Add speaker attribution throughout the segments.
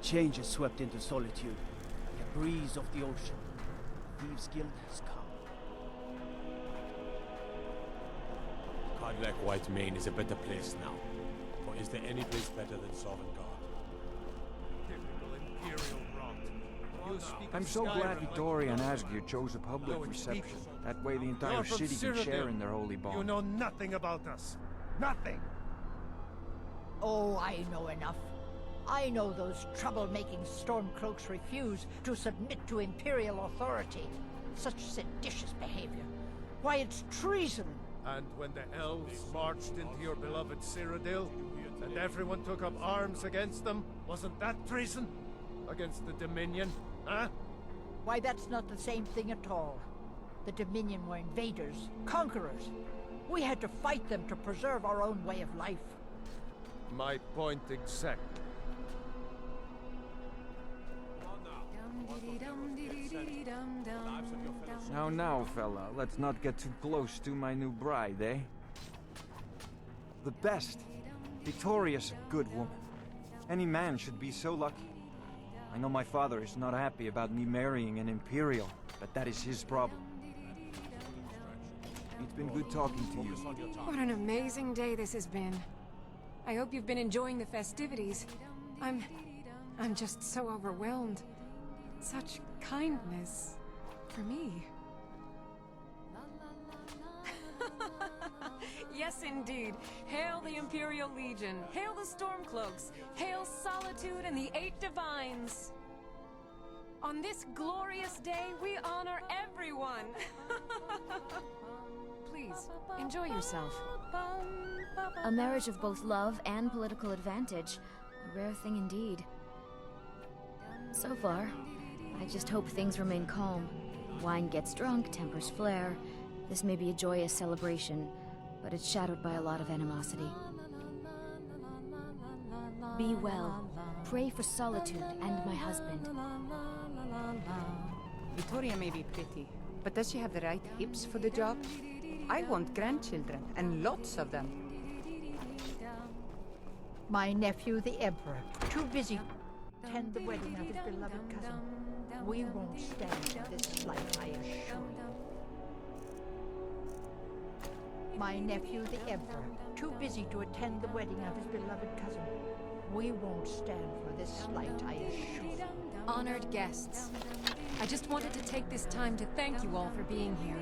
Speaker 1: Change has swept into Solitude, like a breeze off the ocean. Thieves' Guild has come.
Speaker 2: Cadillac White Mane is a better place now. Or is there any place better than Dawnguard?
Speaker 3: Typical Imperial rot. You speak
Speaker 4: I'm
Speaker 3: of
Speaker 4: so glad
Speaker 3: Skyrim like
Speaker 4: Vittoria and
Speaker 3: you know
Speaker 4: Asgeir chose a public
Speaker 3: No, it's
Speaker 4: reception.
Speaker 3: people.
Speaker 4: That way the
Speaker 3: You're
Speaker 4: entire
Speaker 3: from
Speaker 4: city can share
Speaker 3: Cyrodiil.
Speaker 4: in their holy bond.
Speaker 3: You know nothing about us. Nothing!
Speaker 5: Oh, I know enough. I know those trouble-making Stormcloaks refuse to submit to Imperial authority. Such seditious behavior. Why, it's treason!
Speaker 3: And when the elves marched into your beloved Cyrodiil, and everyone took up arms against them, wasn't that treason? Against the Dominion, huh?
Speaker 5: Why, that's not the same thing at all. The Dominion were invaders, conquerors. We had to fight them to preserve our own way of life.
Speaker 3: My point exactly.
Speaker 4: Now, fella, let's not get too close to my new bride, eh? The best. Victoria's a good woman. Any man should be so lucky. I know my father is not happy about me marrying an Imperial, but that is his problem. It's been good talking to you.
Speaker 6: What an amazing day this has been. I hope you've been enjoying the festivities. I'm just so overwhelmed. Such kindness for me. Yes, indeed. Hail the Imperial Legion. Hail the Stormcloaks. Hail Solitude and the Eight Divines. On this glorious day, we honor everyone. Please, enjoy yourself.
Speaker 7: A marriage of both love and political advantage. A rare thing indeed. So far, I just hope things remain calm. Wine gets drunk, tempers flare. This may be a joyous celebration, but it's shadowed by a lot of animosity. Be well. Pray for Solitude and my husband.
Speaker 8: Vittoria may be pretty, but does she have the right hips for the job? I want grandchildren, and lots of them.
Speaker 5: My nephew, the Emperor, too busy to attend the wedding of his beloved cousin. We won't stand for this slight, I assure you. My nephew, the Emperor, too busy to attend the wedding of his beloved cousin. We won't stand for this slight, I assure you.
Speaker 6: Honored guests, I just wanted to take this time to thank you all for being here.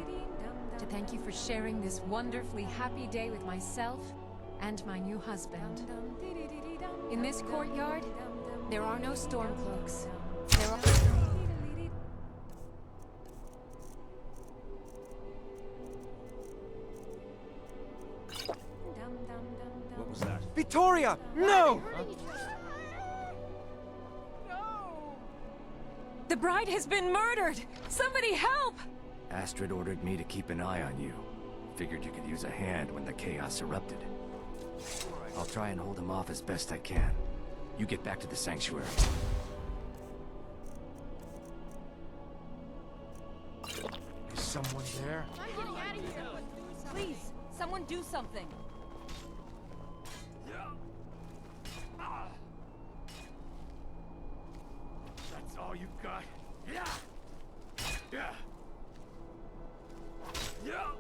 Speaker 6: To thank you for sharing this wonderfully happy day with myself and my new husband. In this courtyard, there are no Stormcloaks. There are...
Speaker 2: What was that?
Speaker 4: Vittoria! No!
Speaker 6: The bride has been murdered! Somebody help!
Speaker 9: Astrid ordered me to keep an eye on you. Figured you could use a hand when the chaos erupted. I'll try and hold him off as best I can. You get back to the sanctuary.
Speaker 3: Is someone there?
Speaker 10: I'm getting out of here! Please, someone do something!
Speaker 3: That's all you've got? Yeah! Yeah! Yeah!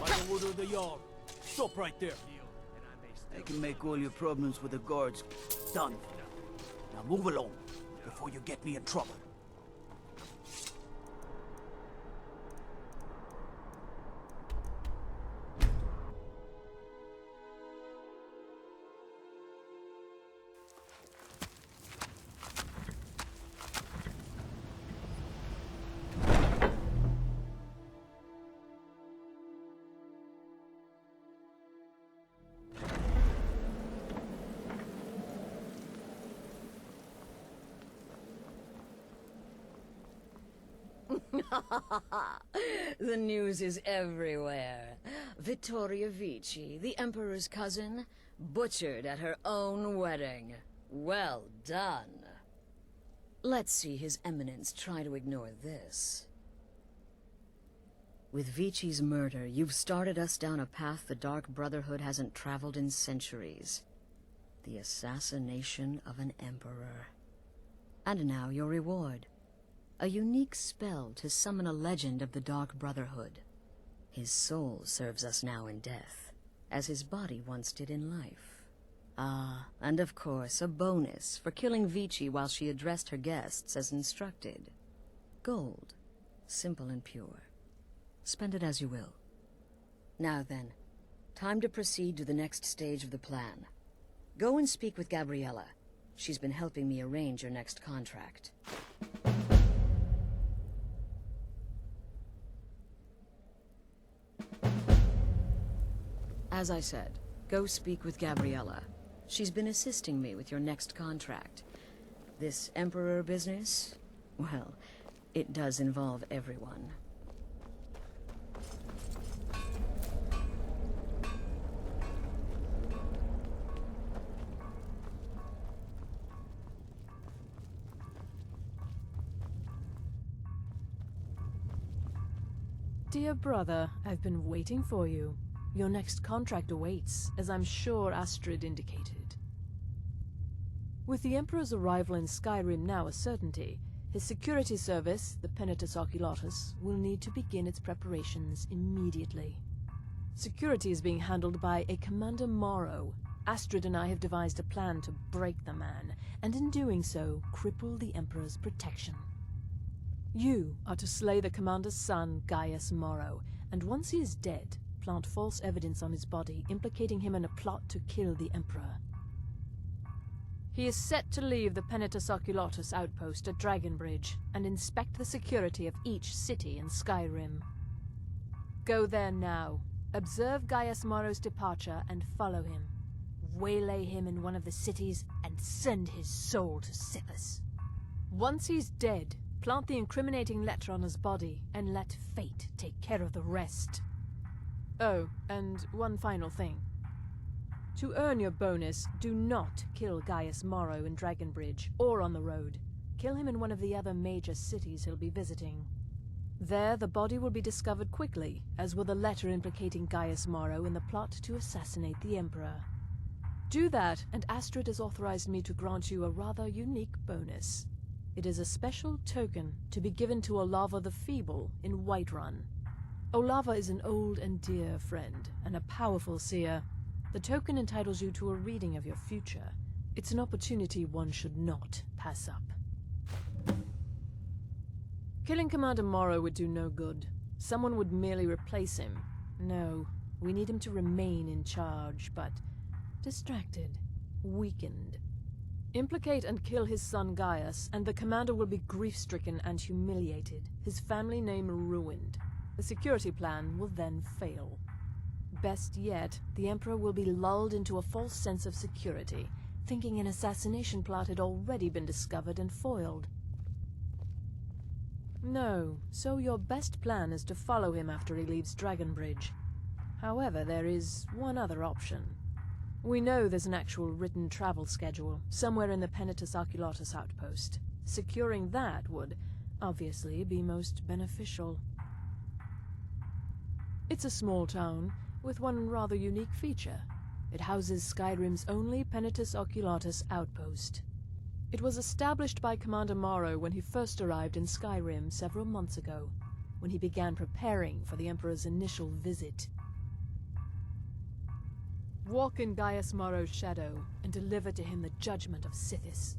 Speaker 1: By the order of the Jarl. Stop right there. I can make all your problems with the guards done. Now move along, before you get me in trouble.
Speaker 11: The news is everywhere. Vittoria Vici, the Emperor's cousin, butchered at her own wedding. Well done. Let's see His Eminence try to ignore this. With Vichi's murder, you've started us down a path the Dark Brotherhood hasn't traveled in centuries. The assassination of an emperor. And now your reward. A unique spell to summon a legend of the Dark Brotherhood. His soul serves us now in death, as his body once did in life. Ah, and of course, a bonus for killing Vici while she addressed her guests as instructed. Gold. Simple and pure. Spend it as you will. Now then, time to proceed to the next stage of the plan. Go and speak with Gabriella. She's been helping me arrange your next contract. As I said, go speak with Gabriella. She's been assisting me with your next contract. This Emperor business? Well, it does involve everyone.
Speaker 12: Dear brother, I've been waiting for you. Your next contract awaits, as I'm sure Astrid indicated. With the Emperor's arrival in Skyrim now a certainty, his security service, the Penitus Oculatus, will need to begin its preparations immediately. Security is being handled by a Commander Morrow. Astrid and I have devised a plan to break the man, and in doing so, cripple the Emperor's protection. You are to slay the Commander's son, Gaius Morrow, and once he is dead, plant false evidence on his body, implicating him in a plot to kill the Emperor. He is set to leave the Penitus Oculatus outpost at Dragonbridge and inspect the security of each city in Skyrim. Go there now, observe Gaius Morrow's departure and follow him. Waylay him in one of the cities and send his soul to Sithis. Once he's dead, plant the incriminating letter on his body and let fate take care of the rest. Oh, and one final thing. To earn your bonus, do not kill Gaius Morrow in Dragonbridge or on the road. Kill him in one of the other major cities he'll be visiting. There, the body will be discovered quickly, as will the letter implicating Gaius Morrow in the plot to assassinate the Emperor. Do that, and Astrid has authorized me to grant you a rather unique bonus. It is a special token to be given to Olava the Feeble in Whiterun. Olava is an old and dear friend, and a powerful seer. The token entitles you to a reading of your future. It's an opportunity one should not pass up. Killing Commander Morrow would do no good. Someone would merely replace him. No, we need him to remain in charge, but distracted, weakened. Implicate and kill his son Gaius, and the commander will be grief-stricken and humiliated, his family name ruined. The security plan will then fail. Best yet, the Emperor will be lulled into a false sense of security, thinking an assassination plot had already been discovered and foiled. No, so your best plan is to follow him after he leaves Dragonbridge. However, there is one other option. We know there's an actual written travel schedule, somewhere in the Penitus Oculatus outpost. Securing that would, obviously, be most beneficial. It's a small town, with one rather unique feature. It houses Skyrim's only Penitus Oculatus outpost. It was established by Commander Morrow when he first arrived in Skyrim several months ago, when he began preparing for the Emperor's initial visit. Walk in Gaius Morrow's shadow and deliver to him the judgment of Sithis.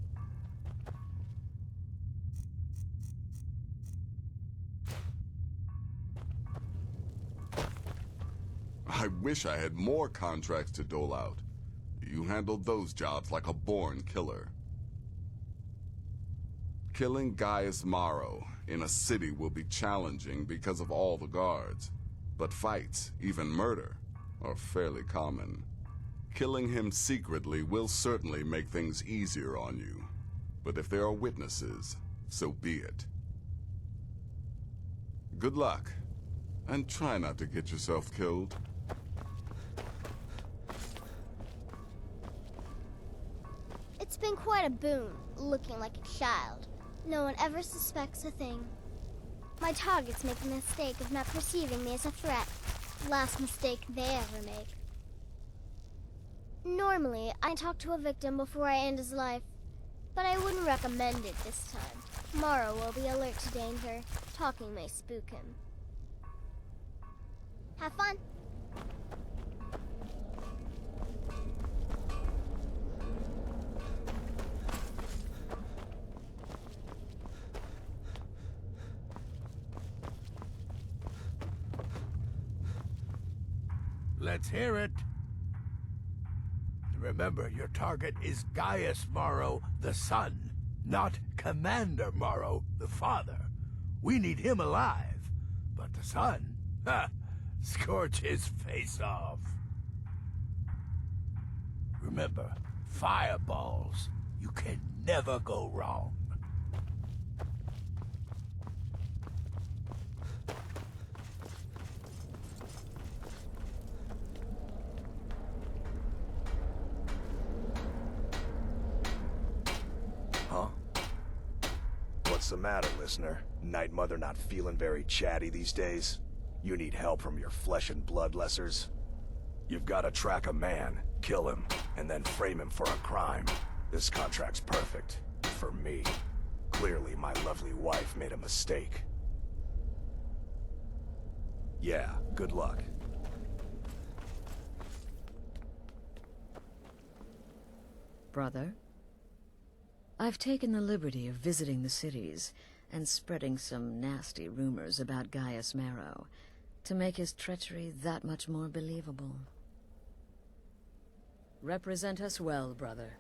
Speaker 13: I wish I had more contracts to dole out. You handled those jobs like a born killer. Killing Gaius Morrow in a city will be challenging because of all the guards, but fights, even murder, are fairly common. Killing him secretly will certainly make things easier on you, but if there are witnesses, so be it. Good luck, and try not to get yourself killed.
Speaker 14: It's been quite a boon, looking like a child. No one ever suspects a thing. My targets make the mistake of not perceiving me as a threat. Last mistake they ever make. Normally, I talk to a victim before I end his life, but I wouldn't recommend it this time. Morrow will be alert to danger. Talking may spook him. Have fun!
Speaker 15: Let's hear it. Remember, your target is Gaius Morrow, the son, not Commander Morrow, the father. We need him alive, but the son, ha! Scorch his face off. Remember, fireballs. You can never go wrong.
Speaker 16: Huh? What's the matter, listener? Night Mother not feeling very chatty these days? You need help from your flesh and blood lessers? You've got to track a man, kill him, and then frame him for a crime. This contract's perfect. For me. Clearly, my lovely wife made a mistake. Yeah, good luck.
Speaker 11: Brother, I've taken the liberty of visiting the cities and spreading some nasty rumors about Gaius Marrow to make his treachery that much more believable. Represent us well, brother.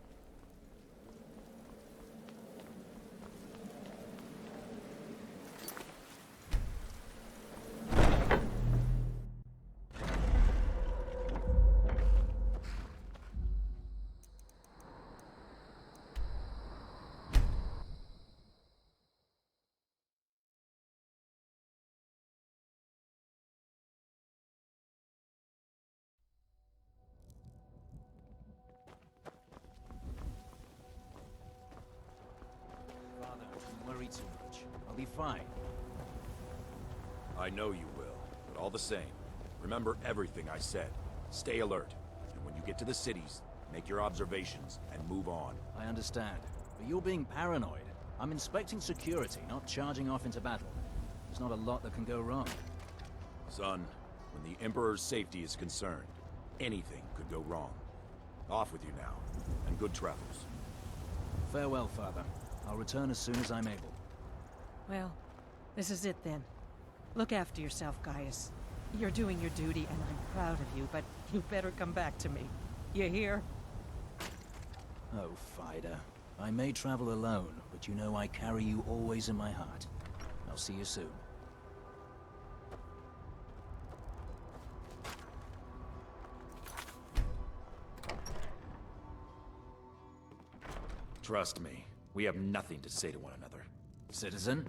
Speaker 17: Too much. I'll be fine.
Speaker 18: I know you will, but all the same, remember everything I said. Stay alert, and when you get to the cities, make your observations and move on.
Speaker 17: I understand, but you're being paranoid. I'm inspecting security, not charging off into battle. There's not a lot that can go wrong.
Speaker 18: Son, when the Emperor's safety is concerned, anything could go wrong. Off with you now, and good travels.
Speaker 17: Farewell, Father. I'll return as soon as I'm able.
Speaker 19: Well, this is it then. Look after yourself, Gaius. You're doing your duty, and I'm proud of you, but you better come back to me. You hear?
Speaker 17: Oh, Fida. I may travel alone, but you know I carry you always in my heart. I'll see you soon.
Speaker 18: Trust me, we have nothing to say to one another.
Speaker 17: Citizen?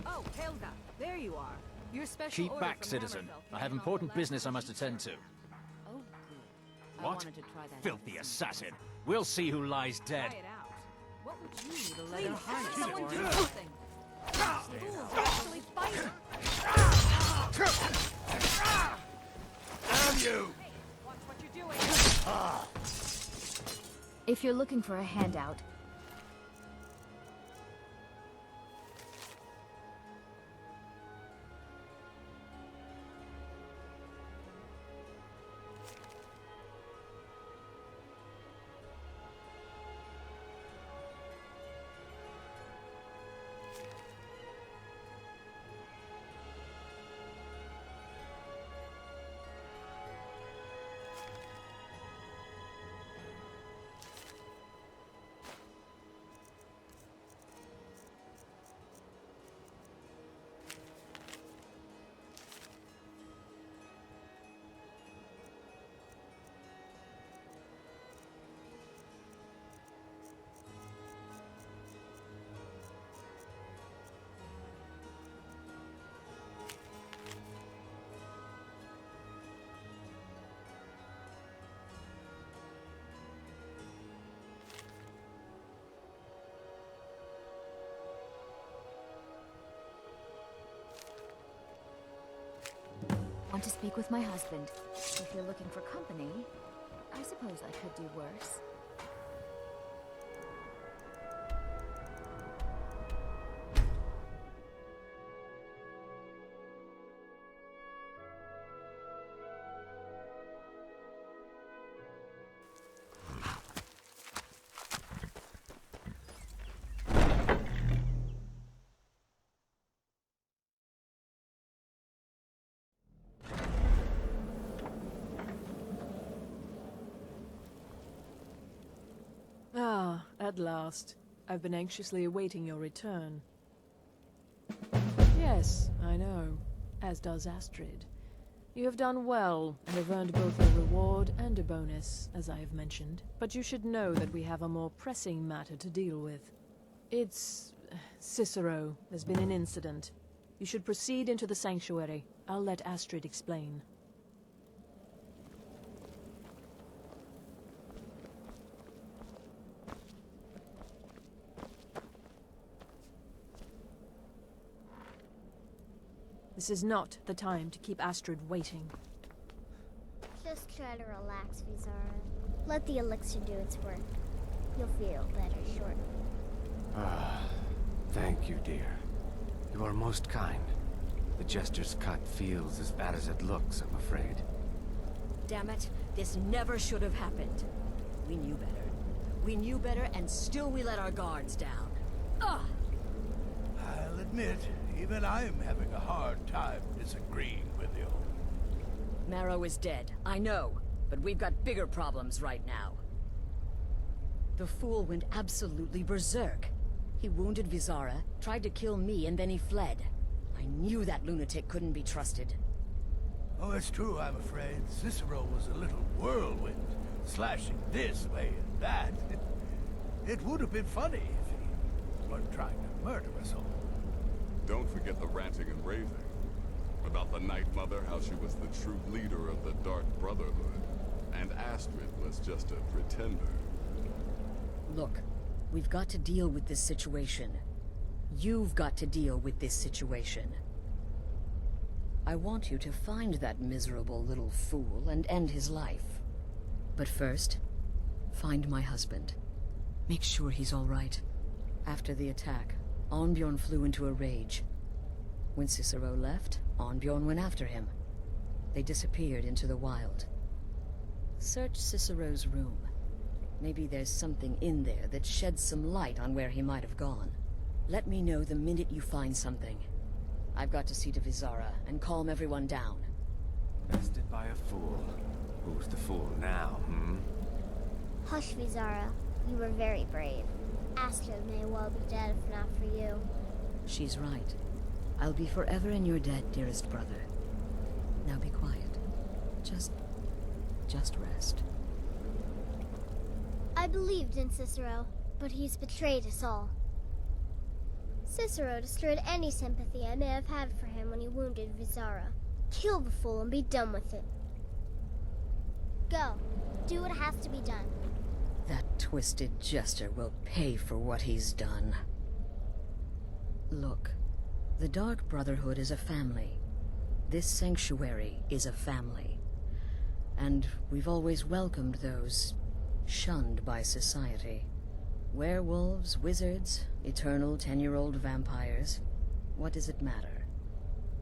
Speaker 10: Oh, Helga, there you are. Your special
Speaker 17: Keep
Speaker 10: order
Speaker 17: back,
Speaker 10: from
Speaker 17: citizen.
Speaker 10: Hammerfell
Speaker 17: I have
Speaker 10: came
Speaker 17: important
Speaker 10: off
Speaker 17: business I
Speaker 10: last
Speaker 17: must attend to.
Speaker 10: Oh, good. I
Speaker 17: What?
Speaker 10: wanted to try that
Speaker 17: Filthy
Speaker 10: out.
Speaker 17: assassin. We'll see who lies dead.
Speaker 10: Try it out. What would you need a
Speaker 19: Please,
Speaker 10: leather harness
Speaker 19: someone
Speaker 10: for?
Speaker 19: do something.
Speaker 10: Fools are actually fighting.
Speaker 15: Damn you!
Speaker 10: Watch what you're doing.
Speaker 7: If you're looking for a handout, want to speak with my husband. If you're looking for company, I suppose I could do worse.
Speaker 12: Ah, at last. I've been anxiously awaiting your return. Yes, I know. As does Astrid. You have done well, and have earned both a reward and a bonus, as I have mentioned. But you should know that we have a more pressing matter to deal with. It's... Cicero. There's been an incident. You should proceed into the sanctuary. I'll let Astrid explain. This is not the time to keep Astrid waiting.
Speaker 14: Just try to relax, Vizara. Let the elixir do its work. You'll feel better shortly.
Speaker 9: Ah, thank you, dear. You are most kind. The jester's cut feels as bad as it looks, I'm afraid.
Speaker 11: Damn it, this never should have happened. We knew better. We knew better, and still we let our guards down. Ugh!
Speaker 15: I'll admit, even I'm having a hard time disagreeing with you.
Speaker 11: Marrow is dead, I know, but we've got bigger problems right now. The fool went absolutely berserk. He wounded Vizara, tried to kill me, and then he fled. I knew that lunatic couldn't be trusted.
Speaker 15: Oh, it's true, I'm afraid. Cicero was a little whirlwind, slashing this way and that. It would have been funny if he weren't trying to murder us all.
Speaker 13: Don't forget the ranting and raving. About the Night Mother, how she was the true leader of the Dark Brotherhood. And Astrid was just a pretender.
Speaker 11: Look, we've got to deal with this situation. You've got to deal with this situation. I want you to find that miserable little fool and end his life. But first, find my husband. Make sure he's all right. After the attack, Arnbjorn flew into a rage. When Cicero left, Arnbjorn went after him. They disappeared into the wild. Search Cicero's room. Maybe there's something in there that sheds some light on where he might have gone. Let me know the minute you find something. I've got to see to Vizara and calm everyone down.
Speaker 9: Bested by a fool. Who's the fool now, hmm?
Speaker 14: Hush, Vizara. You were very brave. Astrid may well be dead if not for you.
Speaker 11: She's right. I'll be forever in your debt, dearest brother. Now be quiet. Just rest.
Speaker 14: I believed in Cicero, but he's betrayed us all. Cicero destroyed any sympathy I may have had for him when he wounded Vizara. Kill the fool and be done with it. Go. Do what has to be done.
Speaker 11: That twisted jester will pay for what he's done. Look, the Dark Brotherhood is a family. This sanctuary is a family. And we've always welcomed those shunned by society. Werewolves, wizards, eternal 10-year-old vampires. What does it matter?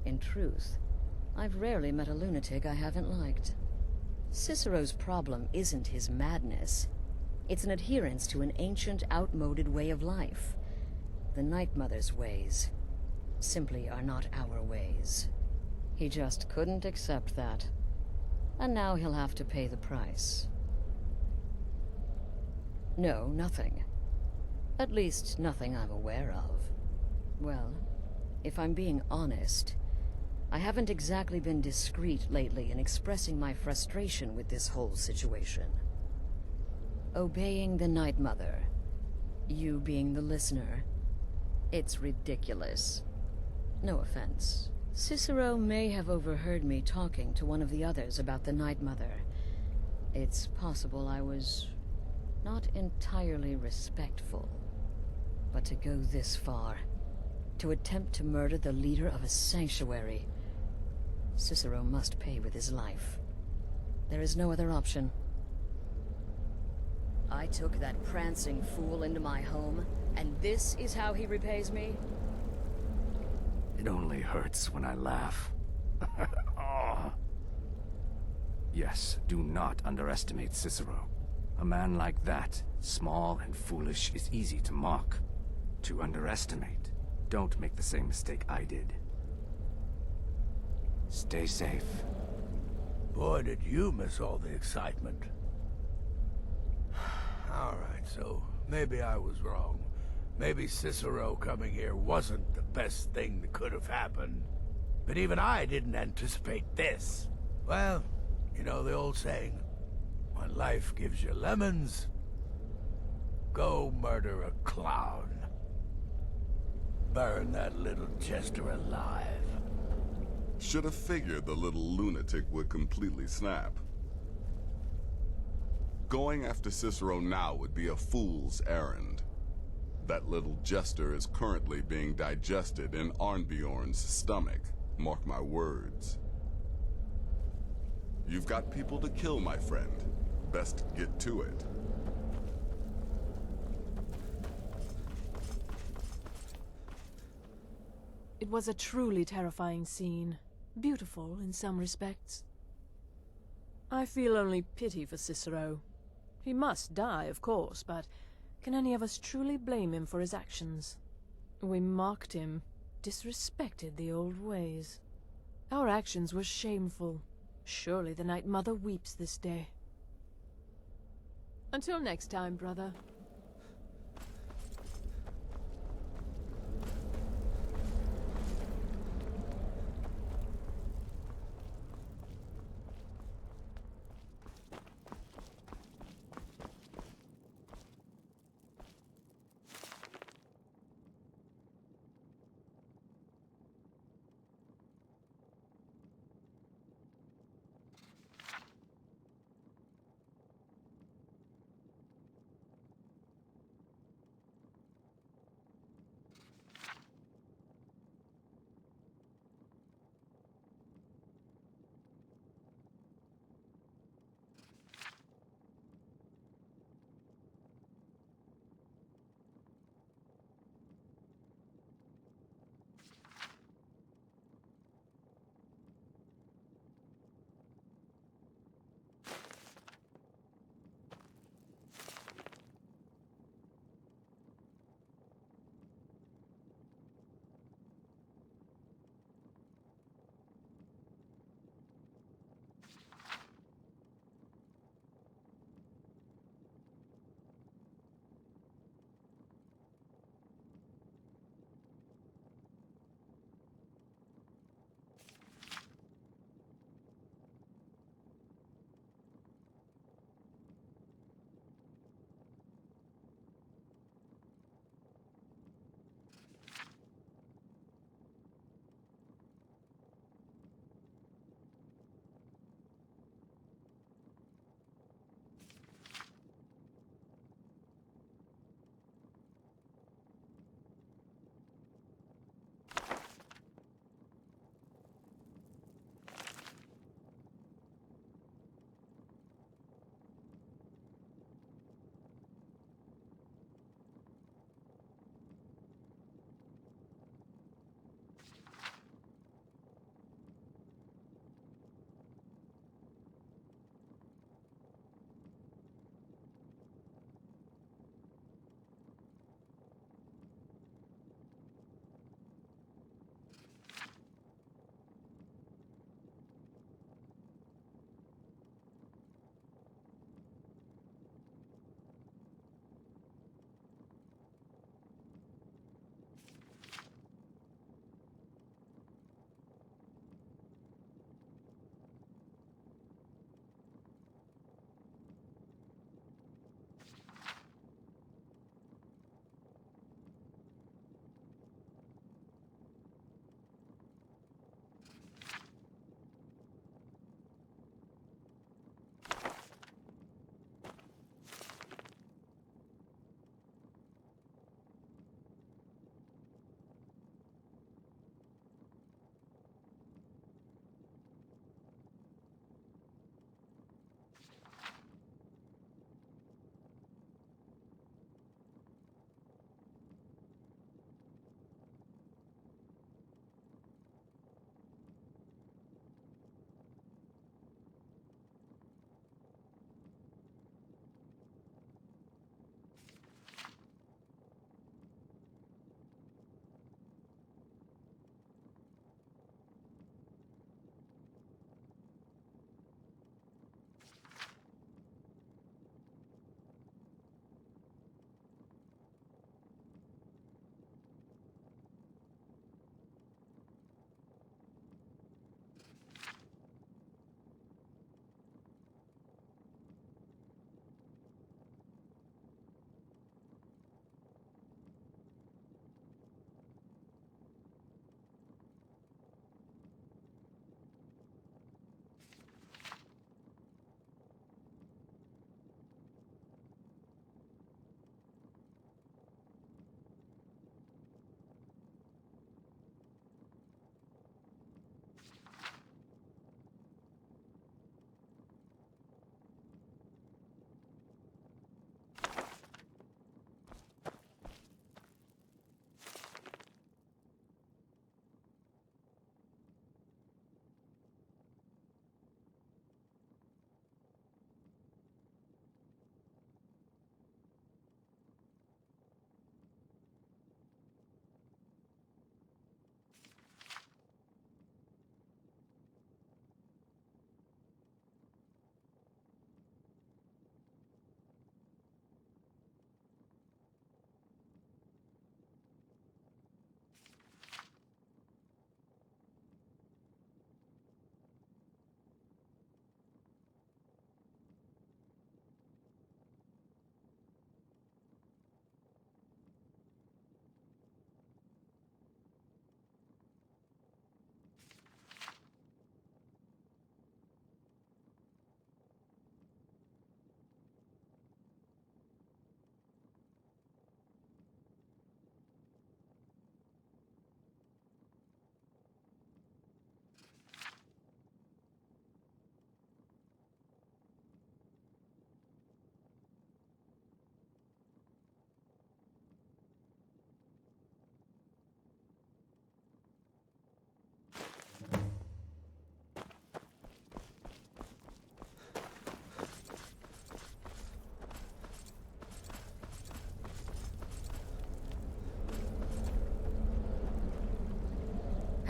Speaker 11: In truth, I've rarely met a lunatic I haven't liked. Cicero's problem isn't his madness. It's an adherence to an ancient, outmoded way of life. The Night Mother's ways simply are not our ways. He just couldn't accept that. And now he'll have to pay the price. No, nothing. At least, nothing I'm aware of. Well, if I'm being honest, I haven't exactly been discreet lately in expressing my frustration with this whole situation. Obeying the Night Mother, you being the listener, it's ridiculous. No offense. Cicero may have overheard me talking to one of the others about the Night Mother. It's possible I was not entirely respectful. But to go this far, to attempt to murder the leader of a sanctuary, Cicero must pay with his life. There is no other option. I took that prancing fool into my home, and this is how he repays me?
Speaker 9: It only hurts when I laugh. Oh. Yes, do not underestimate Cicero. A man like that, small and foolish, is easy to mock. To underestimate. Don't make the same mistake I did. Stay safe.
Speaker 15: Boy, did you miss all the excitement. Alright, so maybe I was wrong. Maybe Cicero coming here wasn't the best thing that could have happened. But even I didn't anticipate this. Well, you know the old saying, when life gives you lemons, go murder a clown. Burn that little jester alive.
Speaker 13: Should have figured the little lunatic would completely snap. Going after Cicero now would be a fool's errand. That little jester is currently being digested in Arnbjorn's stomach. Mark my words. You've got people to kill, my friend. Best get to it.
Speaker 12: It was a truly terrifying scene. Beautiful in some respects. I feel only pity for Cicero. He must die, of course, but can any of us truly blame him for his actions? We mocked him, disrespected the old ways. Our actions were shameful. Surely the Night Mother weeps this day. Until next time, brother.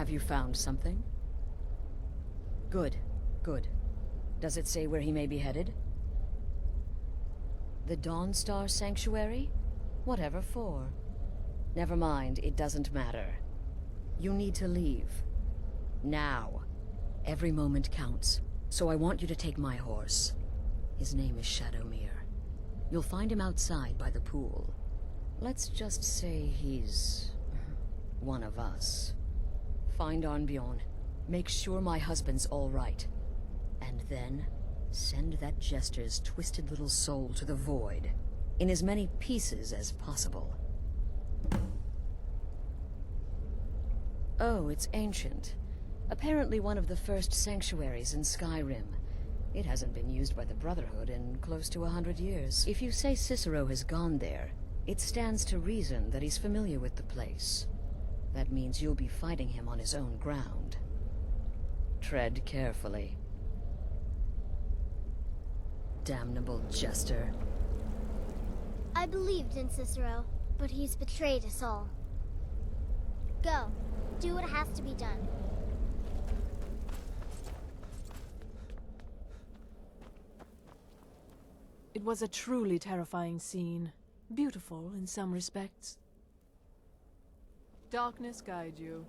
Speaker 11: Have you found something? Good, good. Does it say where he may be headed? The Dawnstar Sanctuary? Whatever for. Never mind, it doesn't matter. You need to leave. Now. Every moment counts, so I want you to take my horse. His name is Shadowmere. You'll find him outside by the pool. Let's just say he's... one of us. Find Arnbjorn. Make sure my husband's all right. And then, send that jester's twisted little soul to the void, in as many pieces as possible. Oh, it's ancient. Apparently one of the first sanctuaries in Skyrim. It hasn't been used by the Brotherhood in close to 100 years. If you say Cicero has gone there, it stands to reason that he's familiar with the place. That means you'll be fighting him on his own ground. Tread carefully. Damnable jester.
Speaker 14: I believed in Cicero, but he's betrayed us all. Go. Do what has to be done.
Speaker 12: It was a truly terrifying scene. Beautiful in some respects. Darkness guide you.